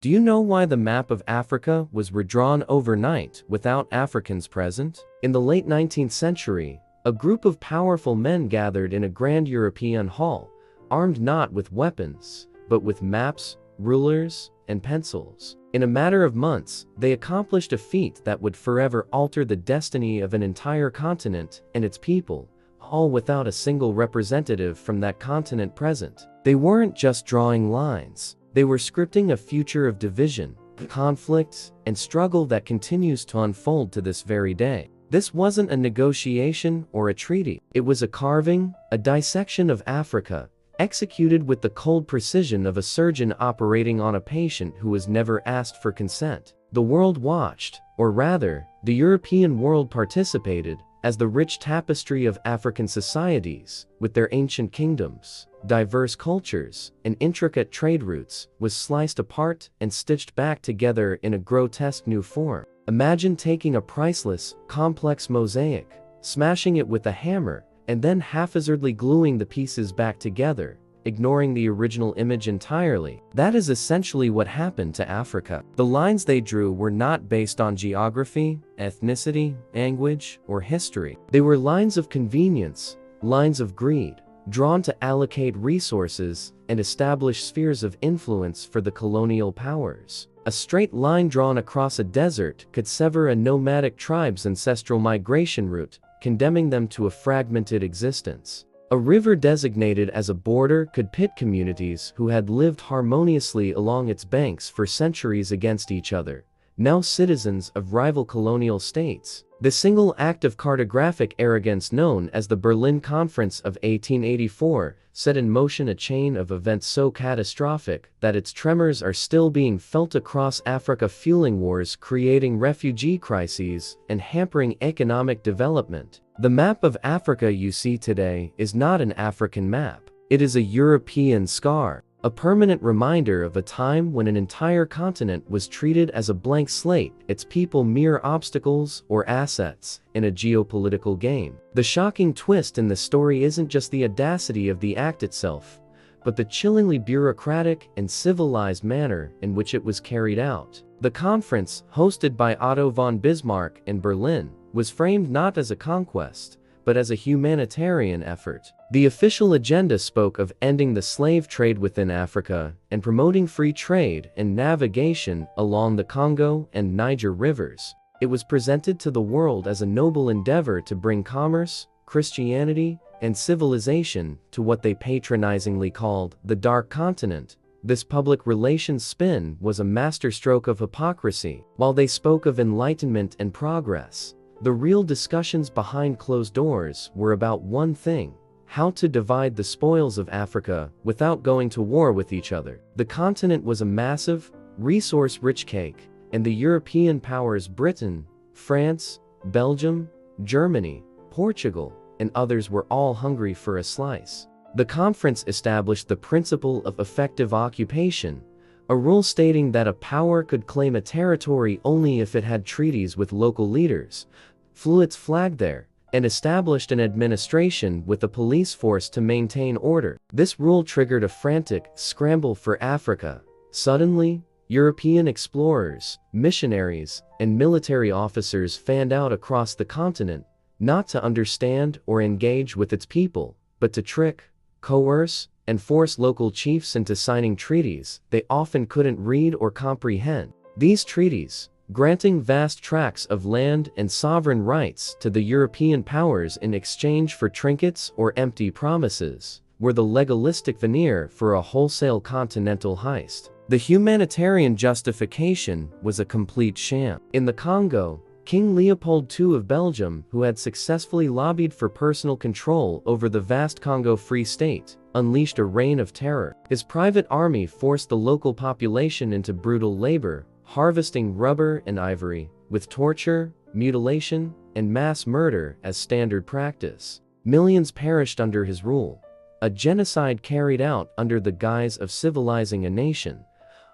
Do you know why the map of Africa was redrawn overnight without Africans present? In the late 19th century, a group of powerful men gathered in a grand European hall, armed not with weapons, but with maps, rulers, and pencils. In a matter of months, they accomplished a feat that would forever alter the destiny of an entire continent and its people, all without a single representative from that continent present. They weren't just drawing lines. They were scripting a future of division, conflict, and struggle that continues to unfold to this very day. This wasn't a negotiation or a treaty. It was a carving, a dissection of Africa, executed with the cold precision of a surgeon operating on a patient who was never asked for consent. The world watched, or rather, the European world participated, as the rich tapestry of African societies, with their ancient kingdoms, diverse cultures, and intricate trade routes, was sliced apart and stitched back together in a grotesque new form. Imagine taking a priceless, complex mosaic, smashing it with a hammer, and then haphazardly gluing the pieces back together, ignoring the original image entirely. That is essentially what happened to Africa. The lines they drew were not based on geography, ethnicity, language, or history. They were lines of convenience, lines of greed, drawn to allocate resources and establish spheres of influence for the colonial powers. A straight line drawn across a desert could sever a nomadic tribe's ancestral migration route, condemning them to a fragmented existence. A river designated as a border could pit communities who had lived harmoniously along its banks for centuries against each other, now citizens of rival colonial states. The single act of cartographic arrogance known as the Berlin Conference of 1884 set in motion a chain of events so catastrophic that its tremors are still being felt across Africa, fueling wars, creating refugee crises, and hampering economic development. The map of Africa you see today is not an African map. It is a European scar, a permanent reminder of a time when an entire continent was treated as a blank slate, its people mere obstacles or assets in a geopolitical game. The shocking twist in the story isn't just the audacity of the act itself, but the chillingly bureaucratic and civilized manner in which it was carried out. The conference, hosted by Otto von Bismarck in Berlin, was framed not as a conquest, but as a humanitarian effort. The official agenda spoke of ending the slave trade within Africa and promoting free trade and navigation along the Congo and Niger rivers. It was presented to the world as a noble endeavor to bring commerce, Christianity, and civilization to what they patronizingly called the Dark Continent. This public relations spin was a masterstroke of hypocrisy. While they spoke of enlightenment and progress, the real discussions behind closed doors were about one thing: how to divide the spoils of Africa without going to war with each other. The continent was a massive, resource-rich cake, and the European powers Britain, France, Belgium, Germany, Portugal, and others were all hungry for a slice. The conference established the principle of effective occupation, a rule stating that a power could claim a territory only if it had treaties with local leaders, flew its flag there, and established an administration with a police force to maintain order. This rule triggered a frantic scramble for Africa. Suddenly, European explorers, missionaries, and military officers fanned out across the continent, not to understand or engage with its people, but to trick, coerce, and force local chiefs into signing treaties they often couldn't read or comprehend. These treaties, granting vast tracts of land and sovereign rights to the European powers in exchange for trinkets or empty promises, were the legalistic veneer for a wholesale continental heist. The humanitarian justification was a complete sham. In the Congo, King Leopold II of Belgium, who had successfully lobbied for personal control over the vast Congo Free State, unleashed a reign of terror. His private army forced the local population into brutal labor, harvesting rubber and ivory, with torture, mutilation, and mass murder as standard practice. Millions perished under his rule, a genocide carried out under the guise of civilizing a nation,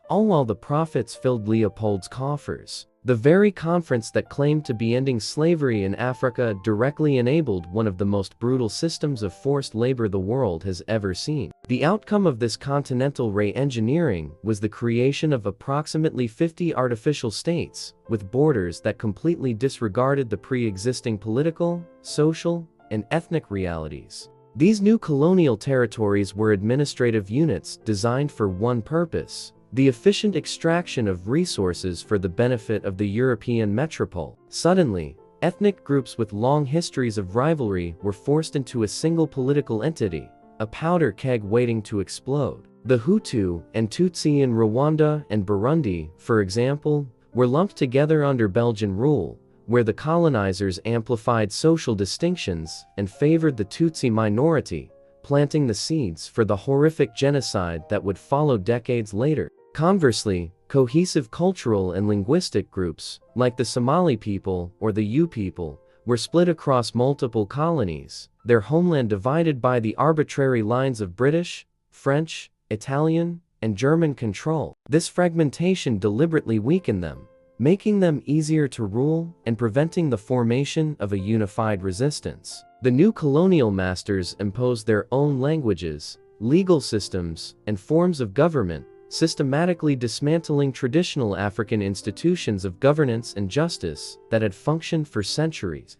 all while the profits filled Leopold's coffers. The very conference that claimed to be ending slavery in Africa directly enabled one of the most brutal systems of forced labor the world has ever seen. The outcome of this continental re-engineering was the creation of approximately 50 artificial states, with borders that completely disregarded the pre-existing political, social, and ethnic realities. These new colonial territories were administrative units designed for one purpose: the efficient extraction of resources for the benefit of the European metropole. Suddenly, ethnic groups with long histories of rivalry were forced into a single political entity, a powder keg waiting to explode. The Hutu and Tutsi in Rwanda and Burundi, for example, were lumped together under Belgian rule, where the colonizers amplified social distinctions and favored the Tutsi minority, planting the seeds for the horrific genocide that would follow decades later. Conversely, cohesive cultural and linguistic groups, like the Somali people or the Yu people, were split across multiple colonies, their homeland divided by the arbitrary lines of British, French, Italian, and German control. This fragmentation deliberately weakened them, making them easier to rule and preventing the formation of a unified resistance. The new colonial masters imposed their own languages, legal systems, and forms of government, systematically dismantling traditional African institutions of governance and justice that had functioned for centuries.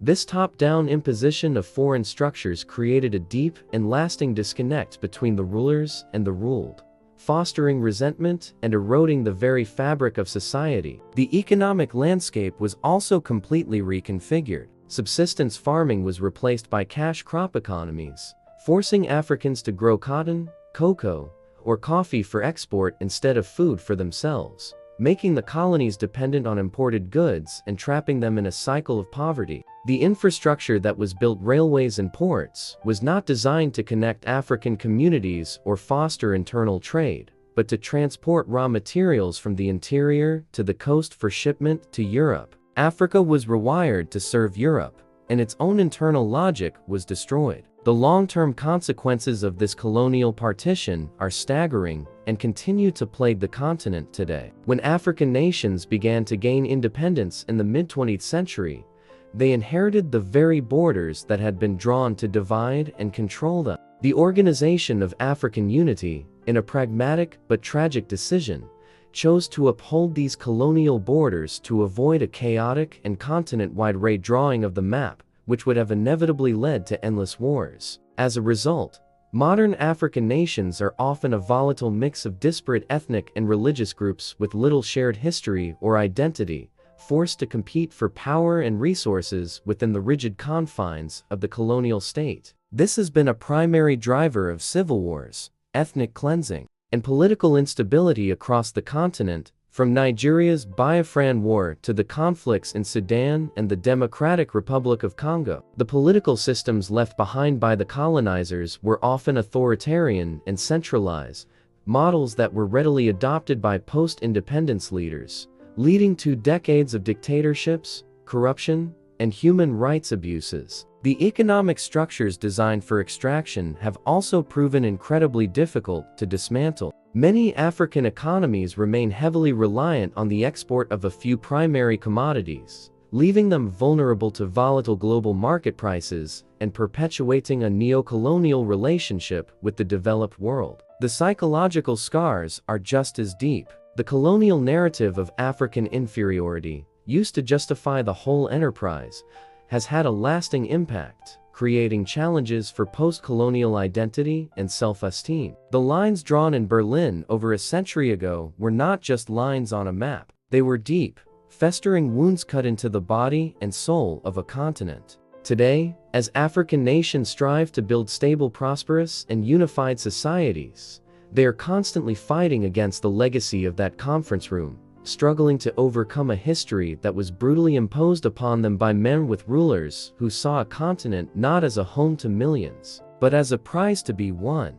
This top-down imposition of foreign structures created a deep and lasting disconnect between the rulers and the ruled, fostering resentment and eroding the very fabric of society. The economic landscape was also completely reconfigured. Subsistence farming was replaced by cash crop economies, forcing Africans to grow cotton, cocoa, or coffee for export instead of food for themselves, making the colonies dependent on imported goods and trapping them in a cycle of poverty. The infrastructure that was built, railways and ports, was not designed to connect African communities or foster internal trade, but to transport raw materials from the interior to the coast for shipment to Europe. Africa was rewired to serve Europe, and its own internal logic was destroyed. The long-term consequences of this colonial partition are staggering and continue to plague the continent today. When African nations began to gain independence in the mid-20th century, they inherited the very borders that had been drawn to divide and control them. The Organization of African Unity, in a pragmatic but tragic decision, chose to uphold these colonial borders to avoid a chaotic and continent-wide redrawing of the map, which would have inevitably led to endless wars. As a result, modern African nations are often a volatile mix of disparate ethnic and religious groups with little shared history or identity, forced to compete for power and resources within the rigid confines of the colonial state. This has been a primary driver of civil wars, ethnic cleansing, and political instability across the continent, from Nigeria's Biafran War to the conflicts in Sudan and the Democratic Republic of Congo. The political systems left behind by the colonizers were often authoritarian and centralized, models that were readily adopted by post-independence leaders, leading to decades of dictatorships, corruption, and human rights abuses. The economic structures designed for extraction have also proven incredibly difficult to dismantle. Many African economies remain heavily reliant on the export of a few primary commodities, leaving them vulnerable to volatile global market prices and perpetuating a neo-colonial relationship with the developed world. The psychological scars are just as deep. The colonial narrative of African inferiority, used to justify the whole enterprise, has had a lasting impact, creating challenges for post-colonial identity and self-esteem. The lines drawn in Berlin over a century ago were not just lines on a map. They were deep, festering wounds cut into the body and soul of a continent. Today, as African nations strive to build stable, prosperous, and unified societies, they are constantly fighting against the legacy of that conference room, struggling to overcome a history that was brutally imposed upon them by men with rulers who saw a continent not as a home to millions, but as a prize to be won.